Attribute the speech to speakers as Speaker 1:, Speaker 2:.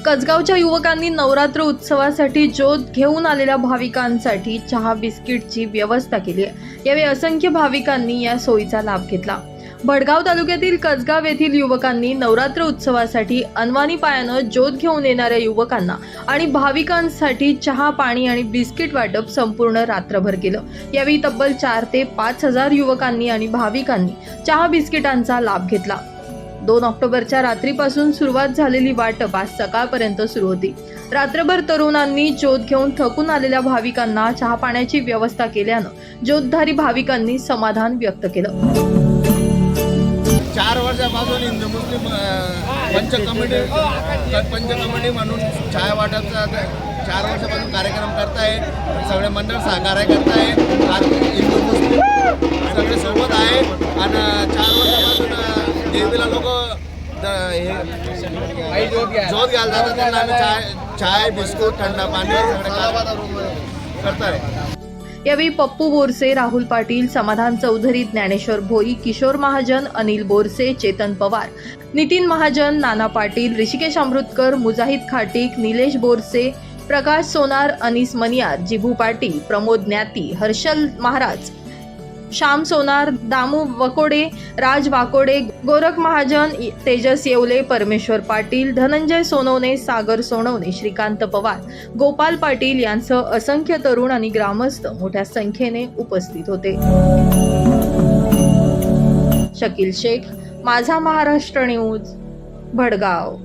Speaker 1: कसगावच्या युवकांनी नवरात्र उत्सवासाठी ज्योत घेऊन आलेल्या भाविकांसाठी चहा बिस्किटची व्यवस्था केली आहे। यावेळी असंख्य भाविकांनी या सोयीचा लाभ घेतला। भडगाव तालुक्यातील कसगाव येथील युवकांनी नवरात्र उत्सवासाठी अनवाणी पायानं ज्योत घेऊन येणाऱ्या युवकांना आणि भाविकांसाठी चहा, पाणी आणि बिस्किट वाटप संपूर्ण रात्रभर केलं। यावेळी तब्बल 4 ते 5 हजार युवकांनी आणि भाविकांनी चहा बिस्किटांचा लाभ घेतला। 2 ऑक्टोबरच्या रात्रीपासून सुरुवात झालेली वाटप आज सकाळपर्यंत सुरू होती। रात्रभर तरुणांनी ज्योत घेऊन थकून आलेल्या भाविकांना चहा पाण्याची व्यवस्था केल्यानं ज्योतधारी भाविकांनी समाधान व्यक्त केलं।
Speaker 2: 4 वर्षापासून हिंदू मुस्लिम पंच कमिटी म्हणून चहा वाटपचा 4 वर्षापासून कार्यक्रम करताय। सगळे मंडळ सहकार्य करताय। हिंदू मुस्लिम सगळे सोबत आहे आणि 4 वर्षापासून देवीला लोक ज्योत घ्यायला जातात। त्यांना आम्ही चाय बिस्कुट थंड पाणी सगळे करताय।
Speaker 1: यावेळी पप्पू बोरसे, राहुल पाटील, समाधान चौधरी, ज्ञानेश्वर भोई, किशोर महाजन, अनिल बोरसे, चेतन पवार, नितीन महाजन, नाना पाटील, ऋषिकेश अमृतकर, मुजाहिद खाटीक, निलेश बोरसे, प्रकाश सोनार, अनीस मनियार, जिभू पाटील, प्रमोद ज्ञाती, हर्षल महाराज, श्याम सोनार, दामू वकोडे, राज वाकोडे, गोरख महाजन, तेजस येवले, परमेश्वर पाटील, धनंजय सोनवणे, सागर सोनवणे, श्रीकांत पवार, गोपाल पाटील यांसह असंख्य तरुण आणि ग्रामस्थ मोठ्या संख्येने उपस्थित होते। शकील शेख, माझा महाराष्ट्र न्यूज, भडगाव।